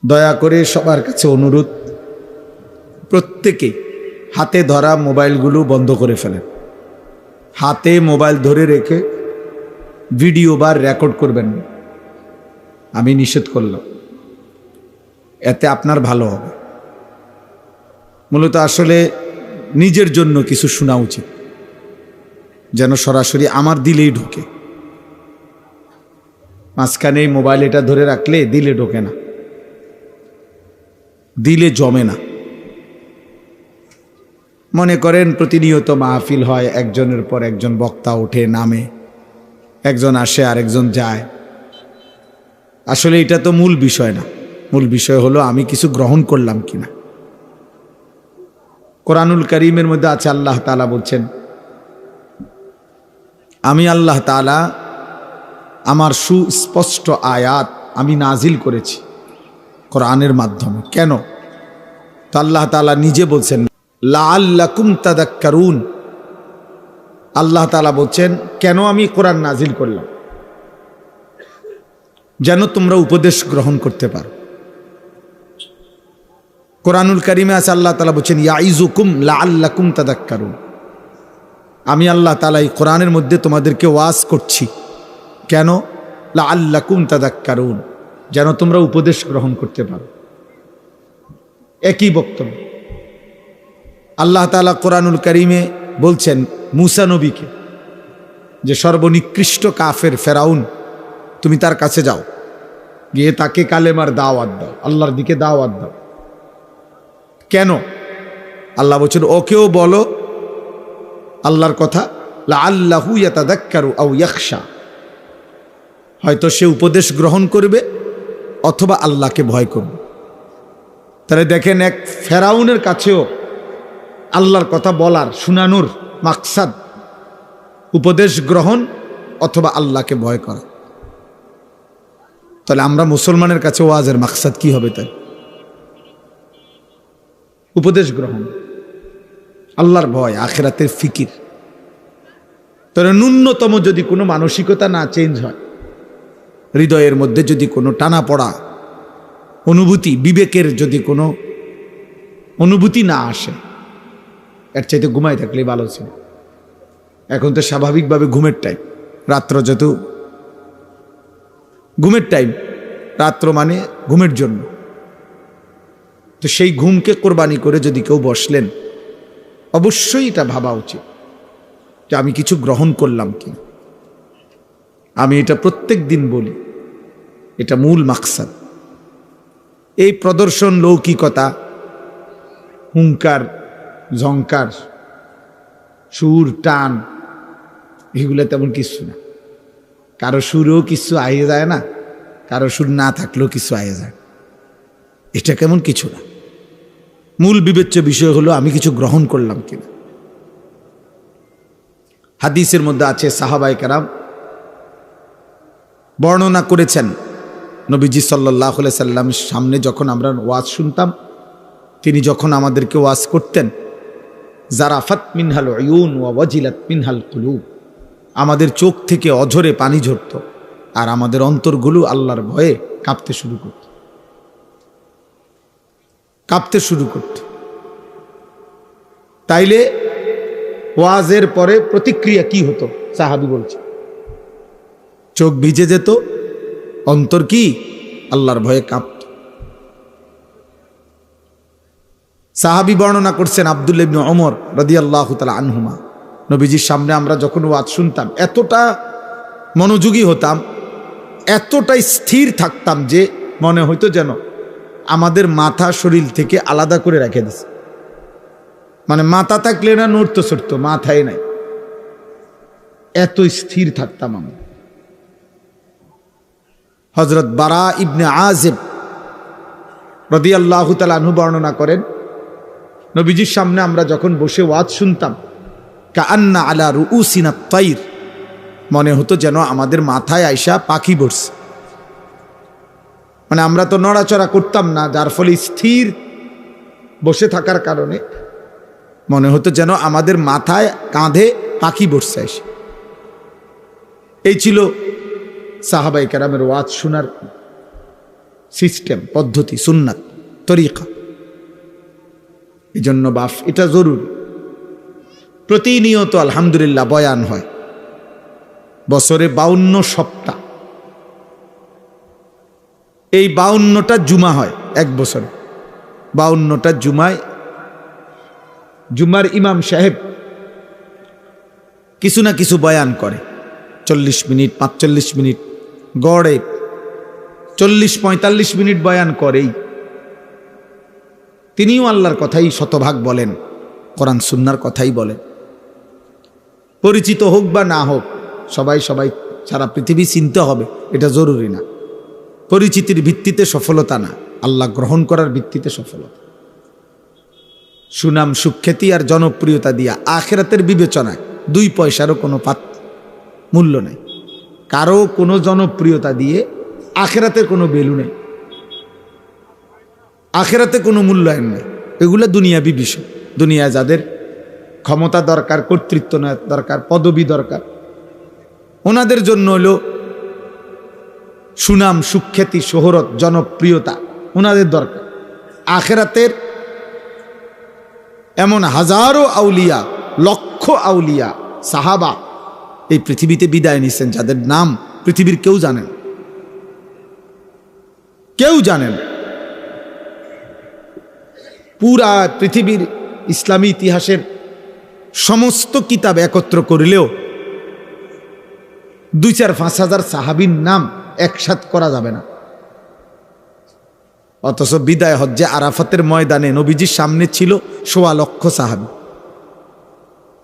দয়া করে সবার কাছে অনুরোধ, প্রত্যেকে হাতে ধরা মোবাইলগুলো বন্ধ করে ফেলেন। হাতে মোবাইল ধরে রেখে ভিডিও বা রেকর্ড করবেন না, আমি নিষেধ করলাম। এতে আপনার ভালো হবে। মূলত আসলে নিজের জন্য কিছু শোনা উচিত, যেন সরাসরি আমার দিলেই ঢোকে। মাঝখানে মোবাইল এটা ধরে রাখলে দিলে ঢোকে না, দিলে জমে না। মনে করেন প্রতিনিয়ত মাহফিল হয়, একজনের পর একজন বক্তা ওঠে নামে, একজন আসে আরেকজন যায়। আসলে এটা তো মূল বিষয় না। মূল বিষয় হলো আমি কিছু গ্রহণ করলাম কিনা। কোরআনুল কারীমের মধ্যে আছে, আল্লাহ তাআলা বলছেন, আমি আল্লাহ তাআলা আমার সুস্পষ্ট আয়াত আমি নাজিল করেছি কোরআনের মাধ্যমে। কেন? তো আল্লাহ তাআলা নিজে বলছেন, লাআল্লাকুম তাযাক্কারুন। আল্লাহ তাআলা বলছেন, কেন আমি কোরআন নাজিল করলাম? যেন তোমরা উপদেশ গ্রহণ করতে পারো। কোরআনুল কারীমে আছে, আল্লাহ তাআলা বলছেন, ইয়াইজুকুম লাআল্লাকুম তাযাক্কারুন। আমি আল্লাহ তাআলা এই কোরআনের মধ্যে তোমাদেরকে ওয়াজ করছি। কেন? লাআল্লাকুম তাযাক্কারুন, যেন তোমরা উপদেশ গ্রহণ করতে পারো। একই বক্তব্য আল্লাহ তাআলা কোরআনুল কারীমে বলছেন মূসা নবীকে, যে সর্বনিকৃষ্ট কাফের ফেরাউন, তুমি তার কাছে যাও, গিয়ে তাকে কালেমার দাওয়াত দাও, আল্লাহর দিকে দাওয়াত দাও। কেন? আল্লাহ বলছেন, ওকেও বলো আল্লাহর কথা, লাআল্লাহু ইয়াতাযাক্কারু আও ইয়াখশা, হয়তো সে উপদেশ গ্রহণ করবে অথবা আল্লাহকে ভয় করবে। তাহলে দেখেন, এক ফেরাউনের কাছেও আল্লাহর কথা বলার, শোনানোর মাকসাদ উপদেশ গ্রহণ অথবা আল্লাহকে ভয় করা। তাহলে আমরা মুসলমানের কাছে ওয়াজের মাকসাদ কি হবে? তাই উপদেশ গ্রহণ, আল্লাহর ভয়, আখিরাতের ফিকির। তাহলে ন্যূনতম যদি কোনো মানসিকতা না চেঞ্জ হয়, হৃদয়ের মধ্যে যদি কোনো টানা পড়া অনুভূতি, বিবেকের যদি কোনো অনুভূতি না আসে, এর চাইতে ঘুমাই থাকলেই ভালো ছিল। এখন তো স্বাভাবিকভাবে ঘুমের টাইম, রাত্র যত ঘুমের টাইম, রাত্র মানে ঘুমের জন্য। তো সেই ঘুমকে কোরবানি করে যদি কেউ বসলেন, অবশ্যই এটা ভাবা উচিত যে আমি কিছু গ্রহণ করলাম কি। আমি এটা প্রত্যেক দিন বলি, এটা মূল মাকসাদ। এই প্রদর্শন, লৌকিকতা, হুঙ্কার, ঝংকার, সুর, টান, এগুলো তেমন কিছু না। কারো সুরেও কিছু আয়ে যায় না, কারো সুর না থাকলেও কিছু আয়ে যায়। এটা কেমন কিছু না। মূল বিবেচ্য বিষয় হলো আমি কিছু গ্রহণ করলাম কিনা। হাদিসের মধ্যে আছে, সাহাবায়ে কেরাম বর্ণনা করেছেন, নবীজি সাল্লাল্লাহু আলাইহি সাল্লামের সামনে যখন আমরা ওয়াজ শুনতাম, তিনি যখন আমাদেরকে ওয়াজ করতেন, জারাফাত মিনহাল উয়ুন ওয়া ওয়াজিলাত মিনহাল কুলুব, আমাদের চোখ থেকে অঝরে পানি ঝরত আর আমাদের অন্তরগুলো আল্লাহর ভয়ে কাঁপতে শুরু করত। তাইলে ওয়াজের পরে প্রতিক্রিয়া কি হতো? সাহাবী বলছে, চোখ ভিজে যেত, অন্তর কি আল্লাহর ভয়ে কাঁপত। সাহাবী বর্ণনা করছেন, আব্দুল্লাহ ইবনে ওমর রাদিয়াল্লাহু তাআলা আনহুমা, নবীজির সামনে আমরা যখন ওয়াজ শুনতাম, এতটা মনোযোগী হতাম, এতটাই স্থির থাকতাম যে মনে হইতো যেন আমাদের মাথা শরীর থেকে আলাদা করে রেখে দিছে। মানে মাথা থাকলে না নড়তো চড়তো, মাথায় নাই, এত স্থির থাকতাম আমরা। হযরত বারা ইবনে আযিব রাদিয়াল্লাহু তাআলা আনহু বর্ণনা করেন, নবীজির সামনে আমরা যখন বসে ওয়াজ শুনতাম, কাআন্না আলা রুউসিনা তাইর, মনে হতো যেন আমাদের মাথায় আইসা পাখি বসছে। মানে আমরা তো নড়াচড়া করতাম না, যার ফলে স্থির বসে থাকার কারণে মনে হতো যেন আমাদের মাথায়, কাঁধে পাখি বসছে এসে। এই ছিল সাহাবায়ে কেরামের ওয়াজ শোনার সিস্টেম, পদ্ধতি, সুন্নাত, তরিকা। এই জন্য বাপ এটা জরুরি। প্রতিনিয়ত আলহামদুলিল্লাহ বয়ান হয়, বছরে 52 সপ্তাহ, এই 52টা জুমা হয় এক বছরে। 52টা জুমায় জুমার ইমাম সাহেব কিছু না কিছু বয়ান করে, 40 মিনিট 45 মিনিট, গড়ে 40-45 মিনিট বয়ান করেই। তিনিও আল্লাহর কথাই শতভাগ বলেন, কোরআন সুন্নাহর কথাই বলেন। পরিচিত হোক বা না হোক, সবাই সারা পৃথিবী চিনতে হবে এটা জরুরি না। পরিচিতির ভিত্তিতে সফলতা না, আল্লাহ গ্রহণ করার ভিত্তিতে সফলতা। সুনাম সুখ্যাতি আর জনপ্রিয়তা দিয়া আখিরাতের বিবেচনায় 2 পয়সারও কোনো মূল্য নেই। কারো কোনো জনপ্রিয়তা দিয়ে আখিরাতের কোনো ভ্যালু নেই, আখিরাতে কোনো মূল্যায়ন নেই। এগুলো দুনিয়াবি বিষয়। দুনিয়া যাদের ক্ষমতা দরকার, কর্তৃত্ব দরকার, পদবি দরকার, ওনাদের জন্য হলো সুনাম সুখ্যাতি, শোহরত, জনপ্রিয়তা ওনাদের দরকার। আখিরাতের এমন হাজারো আউলিয়া, লক্ষ আউলিয়া, সাহাবা এই পৃথিবীতে বিদায় নিছেন, যাদের নাম পৃথিবীর কেউ জানেন, কেউ জানেন। পুরা পৃথিবীর ইসলামী ইতিহাসের সমস্ত কিতাব একত্র করিলেও 2-4-5 হাজার সাহাবীর নাম একসাথ করা যাবে না। অথচ বিদায় হজ্জে আরাফাতের ময়দানে নবীজির সামনে ছিল 1.25 লক্ষ সাহাবী।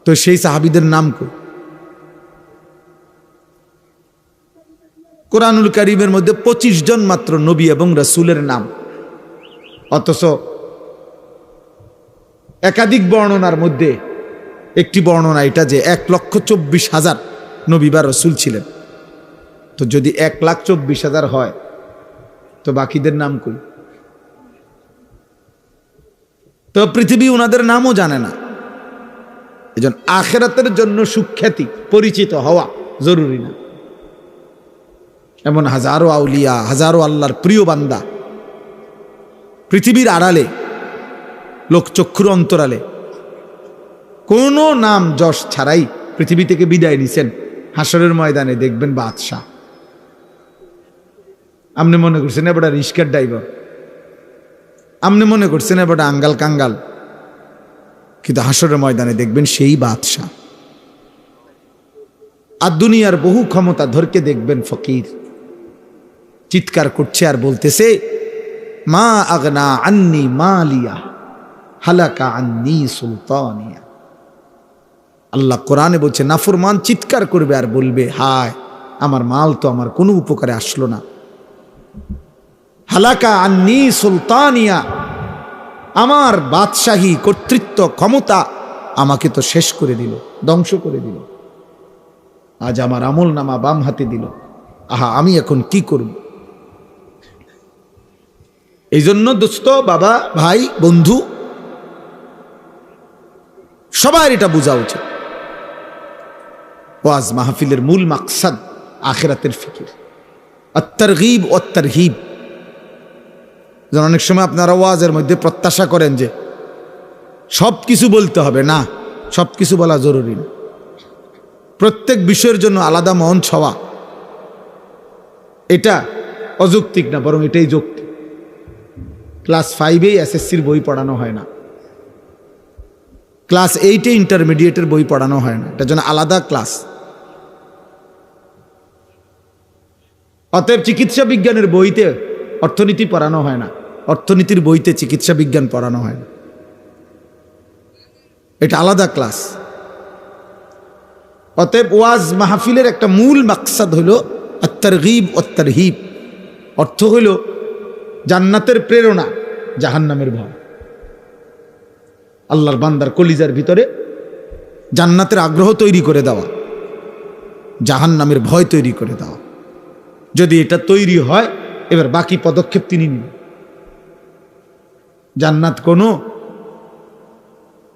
তো সেই সাহাবীদের নাম কই? কোরআনুল কারীমের মধ্যে 25 জন মাত্র নবী এবং রাসূলের নাম। অথচ একাধিক বর্ণনার মধ্যে একটি বর্ণনা এটা যে 1,24,000 নবী বা রাসূল ছিলেন। তো যদি 1,24,000 হয়, তো বাকিদের নাম কই? তো পৃথিবী ওনাদের নামও জানে না। এজন্য আখিরাতের জন্য সুখ্যাতি, পরিচিত হওয়া জরুরি না। এমন হাজারো আউলিয়া, হাজারো আল্লাহর প্রিয় বান্দা পৃথিবীর আড়ালে, লোকচক্ষুর অন্তরালে কোনো নাম যশ ছাড়াই পৃথিবী থেকে বিদায় নিছেন। হাসরের ময়দানে দেখবেন বাদশাহ। আপনি মনে করছেন এবারে রিস্কার ড্রাইভার, আপনি মনে করছেন এবারে আঙ্গাল কাঙ্গাল, কিন্তু হাসরের ময়দানে দেখবেন সেই বাদশাহ। আর দুনিয়ার বহু ক্ষমতা ধরকে দেখবেন ফকির, চিৎকার করছে আর বলতেছে, মা আগনা আন্নি মালিয়া হালাকা আন্নি সুলতানিয়া। আল্লাহ কোরআনে বলছে, নাফরমান চিৎকার করবে আর বলবে, হায় আমার মাল তো আমার কোনো উপকারে আসলো না। হালাকা আন্নি সুলতানিয়া, আমার বাদশাহী, কর্তৃত্ব, ক্ষমতা আমাকে তো শেষ করে দিল, ধ্বংস করে দিল। আজ আমার আমল নামা বাম হাতে দিল, আহা আমি এখন কি করব? এই জন্য দোস্ত, বাবা, ভাই, বন্ধু, সবার এটা বোঝা উচিত। ওয়াজ মাহফিলের মূল মাকসাদ আখিরাতের ফিকির, আত-তারগীব ও তারহিব। যেন অনেক সময় আপনারা ওয়াজের মধ্যে প্রত্যাশা করেন যে সব কিছু বলতে হবে, না, সব কিছু বলা জরুরি না। প্রত্যেক বিষয়ের জন্য আলাদা মঞ্চ হওয়া এটা অযৌক্তিক না, বরং এটাই যৌক্তিক। ক্লাস 5-এই এসএসসির বই পড়ানো হয় না, ক্লাস 8-এ ইন্টারমিডিয়েটের বই পড়ানো হয় না, এটার জন্য আলাদা ক্লাস। অতএব চিকিৎসা বিজ্ঞানের বইতে অর্থনীতি পড়ানো হয় না, অর্থনীতির বইতে চিকিৎসা বিজ্ঞান পড়ানো হয় না, এটা আলাদা ক্লাস। অতএব ওয়াজ মাহফিলের একটা মূল মাকসাদ হইল আত-তারগীব ও তারহিব। অর্থ হইল জান্নাতের প্রেরণা, জাহান্নামের ভয়। আল্লাহর বান্দার কলিজার ভিতরে জান্নাতের আগ্রহ তৈরি করে দেওয়া, জাহান্নামের ভয় তৈরি করে দেওয়া। যদি এটা তৈরি হয়, এবার বাকি পদক্ষেপ তিনি নেবেন। জান্নাত কোনো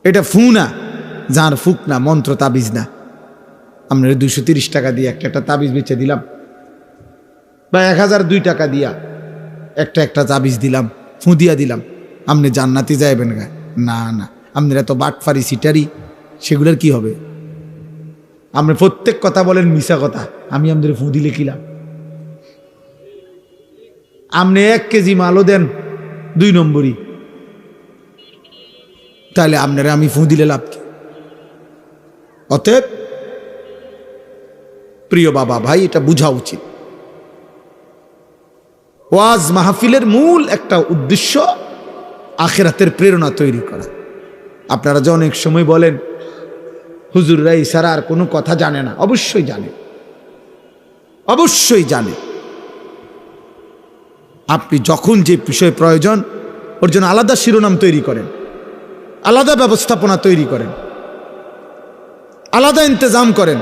এটা ফু না, যার ফুক না, মন্ত্র তাবিজ না। আমরা 230 টাকা দিয়ে একটা তাবিজ বেচে দিলাম, বা 1002 টাকা দিয়া একটা একটা তাবিজ দিলাম, ফুঁদিয়া দিলাম, আপনি জান্নাতি যাইবেন গা? না না, আপনারা তো বাটফারি সিটারি, সেগুলোর কি হবে? আপনি প্রত্যেক কথা বলেন মিশা কথা, আমি আপনাদের ফুঁ দিলে কিলাম? আপনি 1 কেজি মালও দেন 2 নম্বরই, তাহলে আপনারা আমি ফুঁ দিলে লাভ কি? অতএব প্রিয় বাবা ভাই, এটা বোঝা উচিত। ওয়াজ মাহফিলের মূল একটা উদ্দেশ্য আখিরাতের প্রেরণা তৈরি করা। আপনারা যে অনেক সময় বলেন হুজুররা ইশারা আর কোনো কথা জানে না, অবশ্যই জানে, অবশ্যই জানে। আপনি যখন যে বিষয় প্রয়োজন ওর জন্য আলাদা শিরোনাম তৈরি করেন, আলাদা ব্যবস্থাপনা তৈরি করেন, আলাদা ইন্তজাম করেন।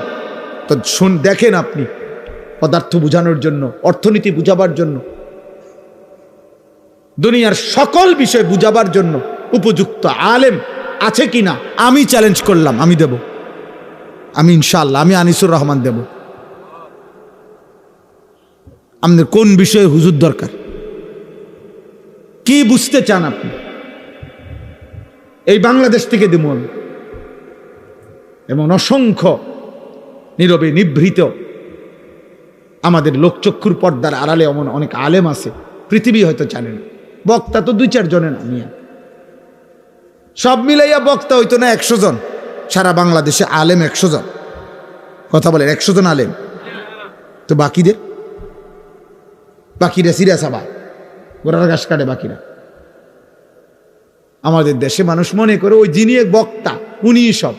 তো দেখেন, আপনি পদার্থ বোঝানোর জন্য, অর্থনীতি বুঝাবার জন্য, দুনিয়ার সকল বিষয় বুঝাবার জন্য উপযুক্ত আলেম আছে কিনা আমি চ্যালেঞ্জ করলাম, আমি দেব, আমি ইনশাআল্লাহ, আমি আনিসুর রহমান দেব। আপনাদের কোন বিষয়ে হুজুর দরকার, কি বুঝতে চান আপনি, এই বাংলাদেশ থেকে দেব আমি। এবং অসংখ্য নীরবে নিভৃত আমাদের লোকচক্ষুর পর্দার আড়ালে এমন অনেক আলেম আছে, পৃথিবী হয়তো জানে না। বক্তা তো 2-4 জনের না, সব মিলাইয়া বক্তা হইতো না 100 জন, সারা বাংলাদেশে আলেম 100 জন, কথা বলেন 100 জন আলেম। তো বাকিরা সিরিয়াস, আবার গোড়ার ঘাস কাটে বাকিরা। আমাদের দেশে মানুষ মনে করে ওই যিনি এক বক্তা উনি সব।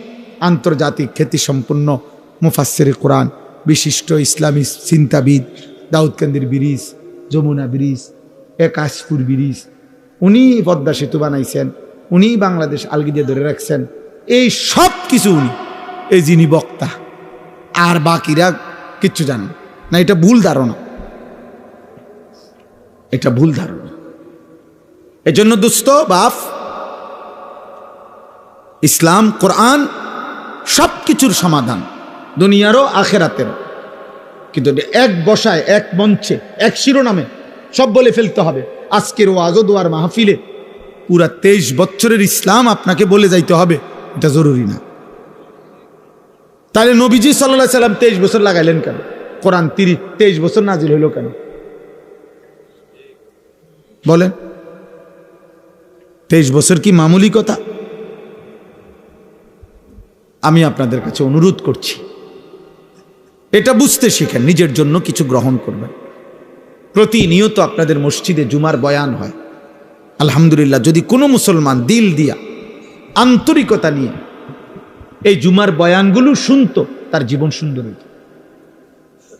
আন্তর্জাতিক খ্যাতিসম্পন্ন মুফাসসিরে কোরআন, বিশিষ্ট ইসলামী চিন্তাবিদ, দাউদকান্দির ব্রিজ, যমুনা ব্রিজ, একাশপুর ব্রিজ, উনি পদ্মা সেতু বানাইছেন, উনি বাংলাদেশ আলগিদে ধরে রাখছেন, এই সব কিছু উনি, এই যিনি বক্তা। আর বাকিরা কিচ্ছু জানেন না। এটা ভুল ধারণা, এটা ভুল ধারণা। এজন্য দোস্ত বাপ, ইসলাম কোরআন সব কিছুর সমাধান, দুনিয়ারও আখেরাতেরও। কিন্তু এক বসায়, এক মঞ্চে, এক শিরোনামে সব বলে ফেলতে হবে। আজকের ওয়াজ দোয়ার মাহফিলে পুরা 23 বছরের ইসলাম আপনাকে বলে যাইতে হবে, এটা জরুরি না। তাহলে নবীজি সাল্লাল্লাহু আলাইহি সাল্লাম 23 বছর লাগাইলেন কেন? কোরআন 23 বছর নাজিল হইল কেন বলেন? 23 বছর কি মামুলি কথা? আমি আপনাদের কাছে অনুরোধ করছি, এটা বুঝতে শিখেন, নিজের জন্য কিছু গ্রহণ করবেন। প্রতিনিয়ত আপনাদের মসজিদে জুমার বয়ান হয়, আলহামদুলিল্লাহ। যদি কোনো মুসলমান দিল দিয়া, আন্তরিকতা নিয়ে এই জুমার বয়ানগুলো শুনতো, তার জীবন সুন্দর হইত।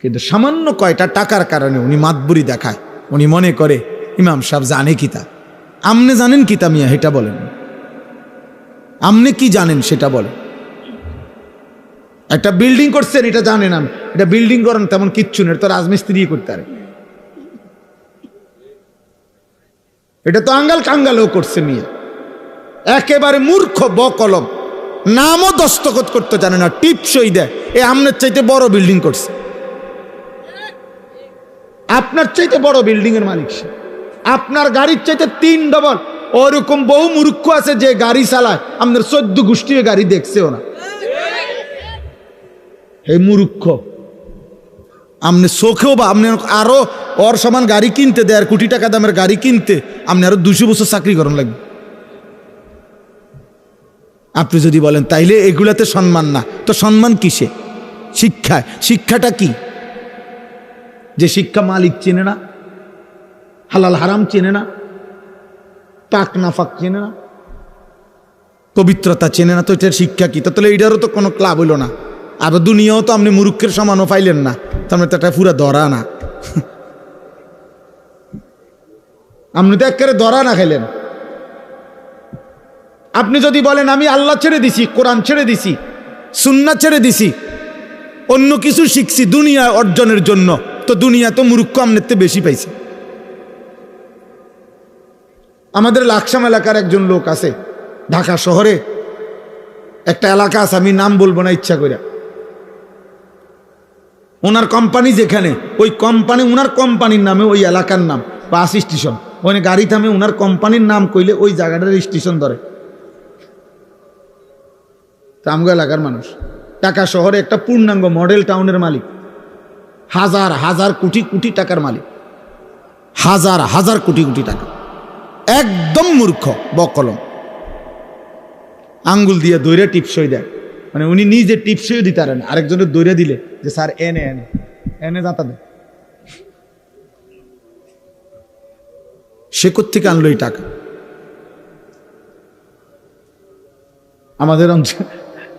কিন্তু সামান্য কয়টা টাকার কারণে উনি মাতবুরি দেখায়, উনি মনে করে ইমাম সাহেব জানে কিতা। আমনে জানেন কিতা মিয়া, এটা বলেন। আমনে কি জানেন সেটা বলেন। একটা বিল্ডিং করছেন, এটা জানেন, আমি এটা বিল্ডিং করেন তেমন কিচ্ছু নেই, তো রাজমিস্ত্রি করতে পারে। এটা তো আঙ্গাল কাঙ্গালও করছে মিয়া, একেবারে মূর্খ বকলম, নামও দস্তখত করতে জানে না, টিপসই দেয়। এ আমনের চাইতে বড় বিল্ডিং করছে, আপনার চাইতে বড় বিল্ডিং এর মালিক সে, আপনার গাড়ির চাইতে 3 ডবল। ওরকম বহু মূর্খ আছে যে গাড়ি চালায় আপনার 14 গোষ্ঠী গাড়ি দেখছেও না। এই মূর্খ আপনি চোখেও, বা আপনি আরো ওর সমান গাড়ি কিনতে, 1.5 কোটি টাকা দামের গাড়ি কিনতে আপনি আরো 200 বছর চাকরি করেন লাগবে। আপনি যদি বলেন তাইলে এগুলাতে সম্মান না, তো সম্মান কিসে? শিক্ষায়। শিক্ষাটা কি? যে শিক্ষা মালিক চেনে না, হালাল হারাম চেনে না, পাক নাফাক চেনে না, পবিত্রতা চেনে না, তো এটার শিক্ষা কি? তাহলে এটারও তো কোনো ক্লাব হইল না। আবার দুনিয়াও তো আপনি মূর্খের সমানও পাইলেন না, তার তো এটা পুরা ধরা না। আপনি তো একেবারে ধরা না খাইলেন। আপনি যদি বলেন আমি আল্লাহ ছেড়ে দিছি, কোরআন ছেড়ে দিছি, সুন্নাহ ছেড়ে দিছি, অন্য কিছু শিখছি দুনিয়া অর্জনের জন্য, তো দুনিয়া তো মূর্খ আপনার তো বেশি পাইছে। আমাদের লাকসাম এলাকার একজন লোক আছে, ঢাকা শহরে একটা এলাকা আছে, আমি নাম বলবো না ইচ্ছা করে। ওনার কোম্পানি যেখানে, ওই কোম্পানি, ওনার কোম্পানির নামে ওই এলাকার নাম, বাস স্টেশন, ওখানে গাড়ি থামে, ওনার কোম্পানির নাম কইলে ওই জায়গাটার স্টেশন ধরে। আমগো এলাকার মানুষ ঢাকা শহরে একটা পূর্ণাঙ্গ মডেল টাউনের মালিক, হাজার হাজার কোটি কোটি টাকার মালিক, হাজার হাজার কোটি কোটি টাকা। একদম মূর্খ বকলম, আঙ্গুল দিয়ে দৈরে টিপসই দেয়, মানে উনি নিজে টিপসই দিতে পারেন, আরেকজনের দৈরে দিলে যে স্যার এনে এনে এনে যাতা দেয়। সে কোত্থেকে আনলো এই টাকা? আমাদের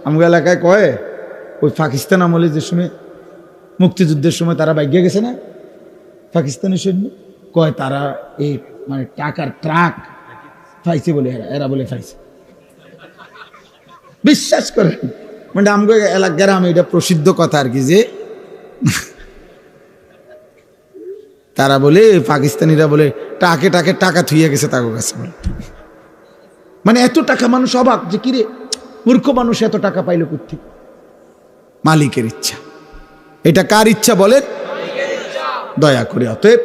আমগো এলাকায় কয় ওই পাকিস্তান আমলে যে সময় মুক্তিযুদ্ধের সময় তারা বাইকে গেছে না পাকিস্তানের সৈন্য, কয় তারা এই মানে টাকার ট্রাক পাইছে বলে এরা বলে পাইছে। বিশ্বাস করেন, মানে আমগো এলাকার আমি এটা প্রসিদ্ধ কথা আর কি, যে তারা বলে পাকিস্তানিরা বলে টাকে টাকে টাকা থুইয়া গেছে তার কাছে। মানে এত টাকা, মানুষ অবাক যে কিরে মূর্খ মানুষ এত টাকা পাইলো কোত্থেকে? মালিকের ইচ্ছা। এটা কার ইচ্ছা বলেন? দয়া করে। অতএব